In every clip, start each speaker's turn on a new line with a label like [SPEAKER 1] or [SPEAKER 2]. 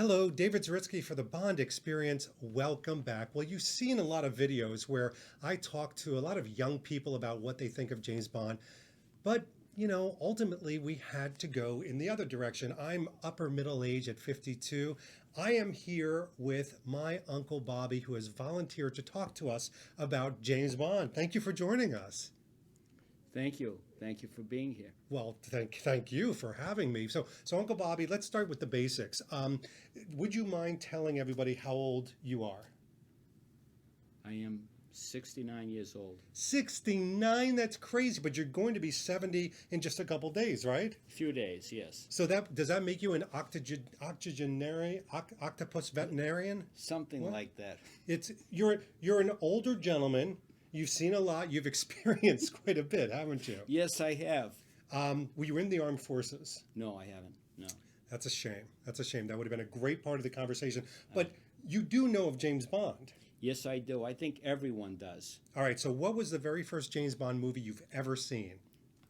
[SPEAKER 1] Hello, David Zaritsky for the Bond Experience. Welcome back. Well, you've seen a lot of videos where I talk to a lot of young people about what they think of James Bond. But, ultimately we had to go in the other direction. I'm upper middle age at 52. I am here with my Uncle Bobby, who has volunteered to talk to us about James Bond. Thank you for joining us.
[SPEAKER 2] Thank you. Thank you for being here.
[SPEAKER 1] Well, thank you for having me. So Uncle Bobby, let's start with the basics. Would you mind telling everybody how old you are?
[SPEAKER 2] I am 69 years old.
[SPEAKER 1] 69? That's crazy, but you're going to be 70 in just a couple days, right?
[SPEAKER 2] A few days, yes.
[SPEAKER 1] So does that make you an octopus veterinarian?
[SPEAKER 2] Something
[SPEAKER 1] What?
[SPEAKER 2] like that.
[SPEAKER 1] You're an older gentleman. You've seen a lot. You've experienced quite a bit, haven't you?
[SPEAKER 2] Yes, I have.
[SPEAKER 1] Were you in the armed forces?
[SPEAKER 2] No, I haven't. No.
[SPEAKER 1] That's a shame. That's a shame. That would have been a great part of the conversation. But you do know of James Bond.
[SPEAKER 2] Yes, I do. I think everyone does.
[SPEAKER 1] All right. So what was the very first James Bond movie you've ever seen?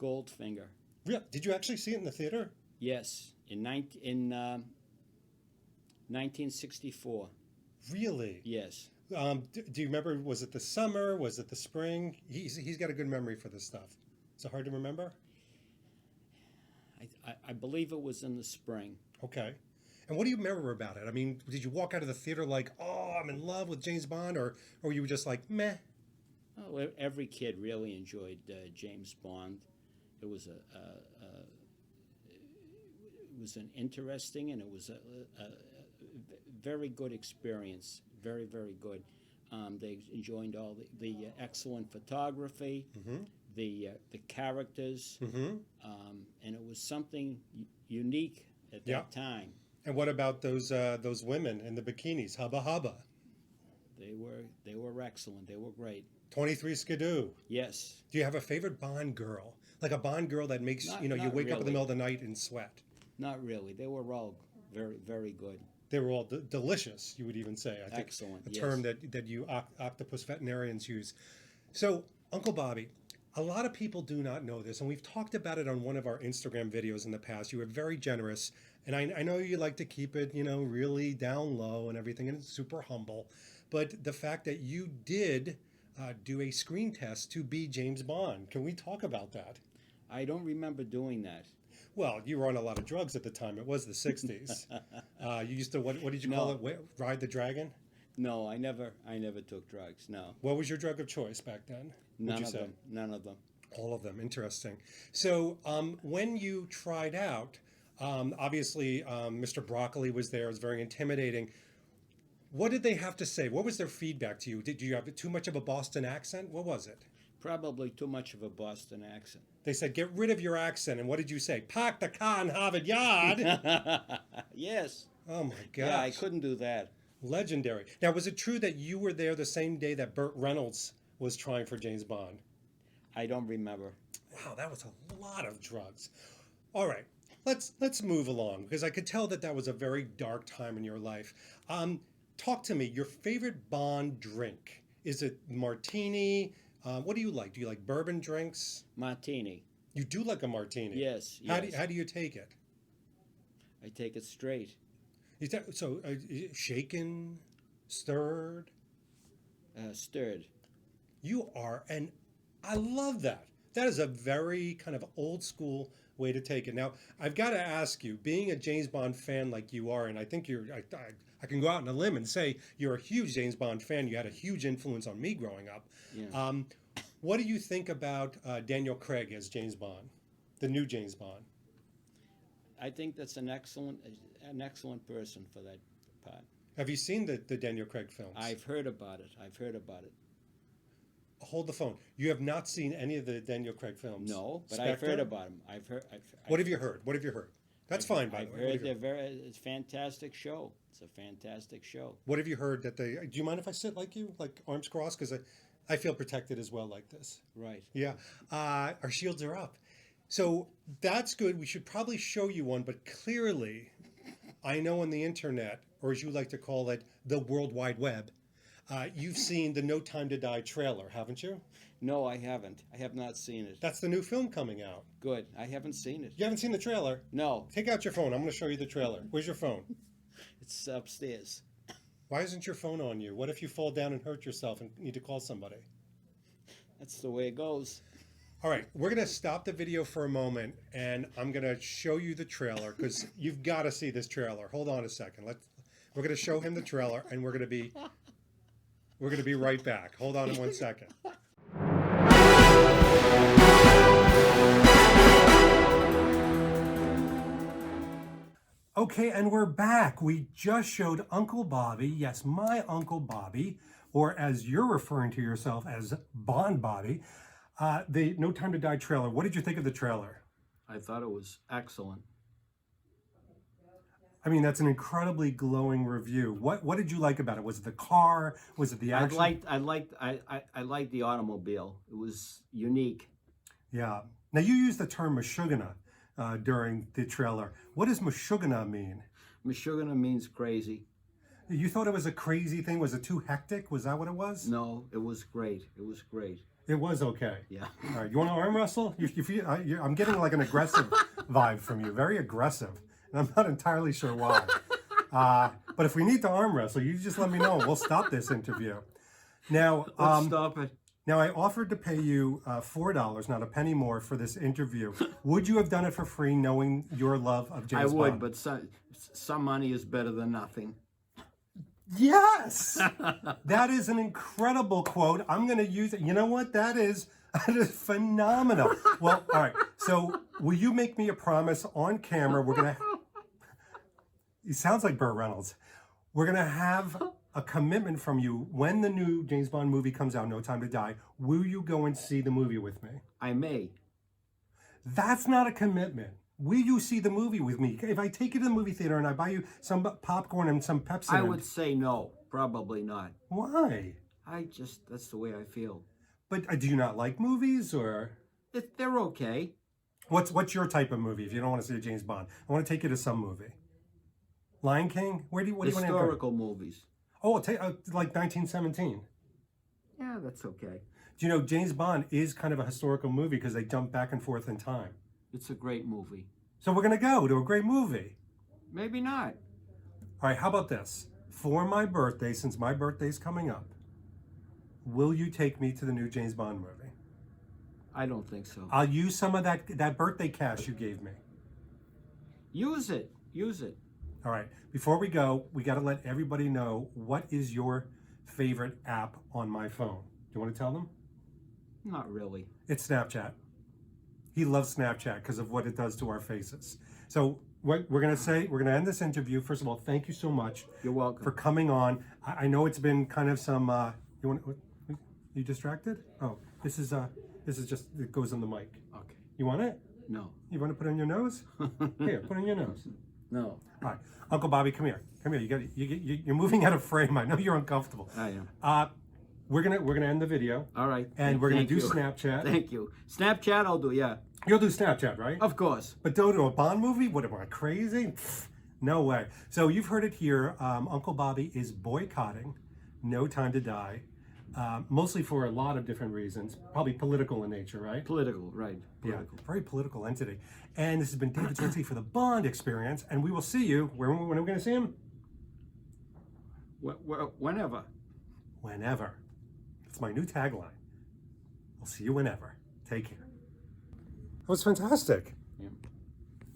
[SPEAKER 2] Goldfinger.
[SPEAKER 1] Yeah. Did you actually see it in the theater?
[SPEAKER 2] Yes, in 1964.
[SPEAKER 1] Really?
[SPEAKER 2] Yes.
[SPEAKER 1] Do you remember, was it the summer? Was it the spring? He's got a good memory for this stuff. Is it hard to remember?
[SPEAKER 2] I believe it was in the spring.
[SPEAKER 1] Okay. And what do you remember about it? I mean, did you walk out of the theater like, oh, I'm in love with James Bond? Or were you just like, meh?
[SPEAKER 2] Oh, every kid really enjoyed James Bond. It was it was an interesting, and it was a very good experience. Very, very good. They enjoyed all the excellent photography,
[SPEAKER 1] Mm-hmm.
[SPEAKER 2] the characters,
[SPEAKER 1] Mm-hmm.
[SPEAKER 2] and it was something unique at that time.
[SPEAKER 1] And what about those women in the bikinis? Hubba hubba.
[SPEAKER 2] They were excellent. They were great.
[SPEAKER 1] 23 Skidoo.
[SPEAKER 2] Yes.
[SPEAKER 1] Do you have a favorite Bond girl? Like a Bond girl that makes,
[SPEAKER 2] Not
[SPEAKER 1] you wake up in the
[SPEAKER 2] really.
[SPEAKER 1] middle of the night and sweat?
[SPEAKER 2] Not really. They were all very, very good.
[SPEAKER 1] They were all delicious, you would even say. I think
[SPEAKER 2] Excellent.
[SPEAKER 1] a
[SPEAKER 2] Yes.
[SPEAKER 1] term that you octopus veterinarians use. So, Uncle Bobby, a lot of people do not know this, and we've talked about it on one of our Instagram videos in the past. You were very generous, and I know you like to keep it, really down low and everything, and it's super humble. But the fact that you did do a screen test to be James Bond, can we talk about that?
[SPEAKER 2] I don't remember doing that.
[SPEAKER 1] Well, you were on a lot of drugs at the time. It was the 60s. You used to, what did you call
[SPEAKER 2] No.
[SPEAKER 1] it? Ride the dragon?
[SPEAKER 2] No, I never took drugs. No.
[SPEAKER 1] What was your drug of choice back then?
[SPEAKER 2] None of them. None of them.
[SPEAKER 1] All of them. Interesting. So when you tried out, obviously Mr. Broccoli was there. It was very intimidating. What did they have to say? What was their feedback to you? Did you have too much of a Boston accent? What was it?
[SPEAKER 2] Probably too much of a Boston accent.
[SPEAKER 1] They said, get rid of your accent. And what did you say? Park the car in Harvard Yard.
[SPEAKER 2] Yes.
[SPEAKER 1] Oh, my gosh.
[SPEAKER 2] Yeah, I couldn't do that.
[SPEAKER 1] Legendary. Now, was it true that you were there the same day that Burt Reynolds was trying for James Bond?
[SPEAKER 2] I don't remember.
[SPEAKER 1] Wow, that was a lot of drugs. All right, let's move along, because I could tell that was a very dark time in your life. Talk to me. Your favorite Bond drink? Is it martini? What do you like? Do you like bourbon drinks?
[SPEAKER 2] Martini.
[SPEAKER 1] You do like a martini?
[SPEAKER 2] Yes.
[SPEAKER 1] How
[SPEAKER 2] Yes.
[SPEAKER 1] do you take it?
[SPEAKER 2] I take it straight.
[SPEAKER 1] Shaken, stirred?
[SPEAKER 2] Stirred.
[SPEAKER 1] You are I love that. That is a very kind of old school way to take it. Now, I've got to ask you, being a James Bond fan like you are, and I think I can go out on a limb and say you're a huge James Bond fan. You had a huge influence on me growing up.
[SPEAKER 2] Yeah.
[SPEAKER 1] What do you think about Daniel Craig as James Bond, the new James Bond?
[SPEAKER 2] I think that's an excellent person for that part.
[SPEAKER 1] Have you seen the Daniel Craig films?
[SPEAKER 2] I've heard about it.
[SPEAKER 1] Hold the phone. You have not seen any of the Daniel Craig films?
[SPEAKER 2] No, but
[SPEAKER 1] Spectre?
[SPEAKER 2] I've heard about him.
[SPEAKER 1] What have you heard? What have you heard? That's fine, by the way.
[SPEAKER 2] I've heard it's a fantastic show. It's a fantastic show.
[SPEAKER 1] What have you heard that do you mind if I sit like you, like arms crossed? Because I feel protected as well like this.
[SPEAKER 2] Right.
[SPEAKER 1] Yeah. Our shields are up. So that's good. We should probably show you one, but clearly, I know on the internet, or as you like to call it, the World Wide Web, you've seen the No Time to Die trailer, haven't you?
[SPEAKER 2] No, I haven't. I have not seen it.
[SPEAKER 1] That's the new film coming out.
[SPEAKER 2] Good. I haven't seen it.
[SPEAKER 1] You haven't seen the trailer?
[SPEAKER 2] No.
[SPEAKER 1] Take out your phone. I'm going to show you the trailer. Where's your phone?
[SPEAKER 2] It's upstairs.
[SPEAKER 1] Why isn't your phone on you? What if you fall down and hurt yourself and need to call somebody?
[SPEAKER 2] That's the way it goes.
[SPEAKER 1] All right, we're going to stop the video for a moment, and I'm going to show you the trailer because you've got to see this trailer. Hold on a second. We're going to show him the trailer, and we're going to be right back. Hold on 1 second. Okay, and we're back. We just showed Uncle Bobby, yes, my Uncle Bobby, or as you're referring to yourself as Bond Bobby, the No Time to Die trailer. What did you think of the trailer?
[SPEAKER 2] I thought it was excellent.
[SPEAKER 1] I mean, that's an incredibly glowing review. What did you like about it? Was it the car? Was it the action?
[SPEAKER 2] I liked the automobile. It was unique.
[SPEAKER 1] Yeah. Now you used the term Meshuggah during the trailer. What does Meshuggah mean?
[SPEAKER 2] Meshuggah means crazy.
[SPEAKER 1] You thought it was a crazy thing? Was it too hectic? Was that what it was?
[SPEAKER 2] No, it was great. It was great.
[SPEAKER 1] It was okay.
[SPEAKER 2] Yeah.
[SPEAKER 1] All right. You want to arm wrestle? You feel, I'm getting like an aggressive vibe from you. Very aggressive. And I'm not entirely sure why. But if we need to arm wrestle, you just let me know. We'll stop this interview. Now,
[SPEAKER 2] Let's stop it.
[SPEAKER 1] Now, I offered to pay you $4, not a penny more, for this interview. Would you have done it for free, knowing your love of James Bond?
[SPEAKER 2] I would, but some money is better than nothing.
[SPEAKER 1] Yes! That is an incredible quote. I'm going to use it. You know what? That is phenomenal. Well, all right. So, will you make me a promise on camera? We're going to... He sounds like Burt Reynolds. We're going to have a commitment from you when the new James Bond movie comes out, No Time to Die. Will you go and see the movie with me?
[SPEAKER 2] I may.
[SPEAKER 1] That's not a commitment. Will you see the movie with me? If I take you to the movie theater and I buy you some popcorn and some Pepsi.
[SPEAKER 2] I would say no. Probably not.
[SPEAKER 1] Why?
[SPEAKER 2] That's the way I feel.
[SPEAKER 1] But do you not like movies, or?
[SPEAKER 2] They're okay.
[SPEAKER 1] What's your type of movie if you don't want to see a James Bond? I want to take you to some movie. Lion King? What do you want to go?
[SPEAKER 2] Historical movies.
[SPEAKER 1] Oh, I'll take like 1917.
[SPEAKER 2] Yeah, that's okay.
[SPEAKER 1] Do you know James Bond is kind of a historical movie because they jump back and forth in time?
[SPEAKER 2] It's a great movie.
[SPEAKER 1] So we're going to go to a great movie.
[SPEAKER 2] Maybe not.
[SPEAKER 1] All right, how about this? For my birthday, since my birthday's coming up, will you take me to the new James Bond movie?
[SPEAKER 2] I don't think so.
[SPEAKER 1] I'll use some of that birthday cash you gave me.
[SPEAKER 2] Use it. Use it.
[SPEAKER 1] All right, before we go, we got to let everybody know what is your favorite app on my phone. Do you want to tell them?
[SPEAKER 2] Not really.
[SPEAKER 1] It's Snapchat. He loves Snapchat because of what it does to our faces. So what we're going to end this interview. First of all, thank you so much.
[SPEAKER 2] You're welcome.
[SPEAKER 1] For coming on. I know it's been kind of some, you distracted? Oh, this is just, it goes on the mic.
[SPEAKER 2] Okay.
[SPEAKER 1] You want it?
[SPEAKER 2] No.
[SPEAKER 1] You want to put it on your nose? Here, put it on your nose.
[SPEAKER 2] No.
[SPEAKER 1] All right, Uncle Bobby, come here. Come here. You're moving out of frame. I know you're uncomfortable.
[SPEAKER 2] I am.
[SPEAKER 1] We're gonna end the video.
[SPEAKER 2] All right.
[SPEAKER 1] And we're gonna do
[SPEAKER 2] you.
[SPEAKER 1] Snapchat.
[SPEAKER 2] Thank you. Snapchat, I'll do. Yeah.
[SPEAKER 1] You'll do Snapchat, right?
[SPEAKER 2] Of course.
[SPEAKER 1] But don't do a Bond movie? What am I, crazy? Pfft, no way. So you've heard it here. Uncle Bobby is boycotting No Time to Die, mostly for a lot of different reasons, probably political in nature, right?
[SPEAKER 2] Political, right. Political.
[SPEAKER 1] Yeah, very political entity. And this has been David Swenty for the Bond Experience, and we will see you, when are we going to see him?
[SPEAKER 2] Whenever.
[SPEAKER 1] Whenever. It's my new tagline. I'll see you whenever. Take care. That was fantastic.
[SPEAKER 2] Yeah.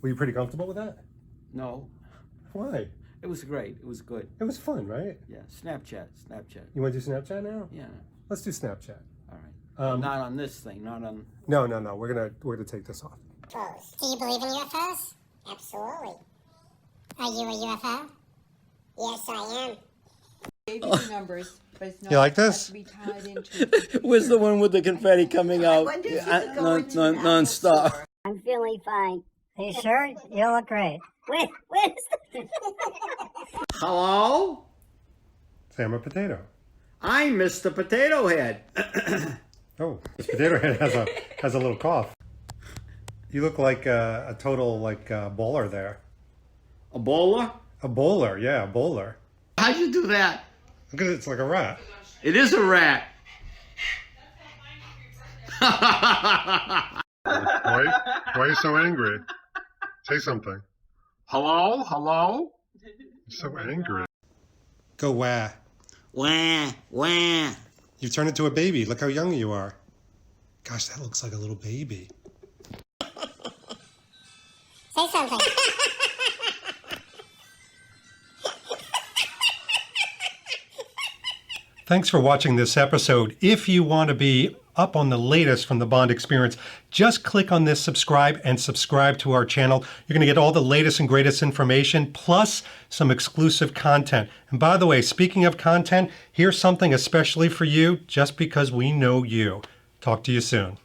[SPEAKER 1] Were you pretty comfortable with that?
[SPEAKER 2] No.
[SPEAKER 1] Why?
[SPEAKER 2] It was great. It was good.
[SPEAKER 1] It was fun, right?
[SPEAKER 2] Yeah. Snapchat.
[SPEAKER 1] You want to do Snapchat now?
[SPEAKER 2] Yeah.
[SPEAKER 1] Let's do Snapchat.
[SPEAKER 2] All right. Not on this thing. Not on.
[SPEAKER 1] No. We're gonna take this off.
[SPEAKER 3] Do you believe in UFOs? Absolutely. Are you a UFO? Yes, I am.
[SPEAKER 4] Gave you the numbers, but it's not.
[SPEAKER 1] You like
[SPEAKER 4] it has
[SPEAKER 1] this?
[SPEAKER 4] to be tied into.
[SPEAKER 2] Where's the one with the confetti coming out
[SPEAKER 4] When does it go into the Apple
[SPEAKER 2] non-stop?
[SPEAKER 4] Store?
[SPEAKER 3] I'm feeling fine. Are you sure? You look great. Where's the...
[SPEAKER 2] Hello?
[SPEAKER 1] Sam a potato.
[SPEAKER 2] I'm Mr. Potato Head.
[SPEAKER 1] Oh, this potato head has a little cough. You look like a total bowler there.
[SPEAKER 2] A bowler?
[SPEAKER 1] A bowler, yeah, a bowler.
[SPEAKER 2] How'd you do that?
[SPEAKER 1] Look at it, it's like a rat.
[SPEAKER 2] It is a rat.
[SPEAKER 1] Why are you so angry? Say something.
[SPEAKER 2] Hello?
[SPEAKER 5] So angry.
[SPEAKER 1] Go wah.
[SPEAKER 2] Wah, wah.
[SPEAKER 1] You've turned into a baby. Look how young you are. Gosh, that looks like a little baby.
[SPEAKER 3] Say something.
[SPEAKER 1] Thanks for watching this episode. If you want to be up on the latest from the Bond experience, just click on this subscribe and subscribe to our channel. You're going to get all the latest and greatest information, plus some exclusive content. And by the way, speaking of content, here's something especially for you, just because we know you. Talk to you soon.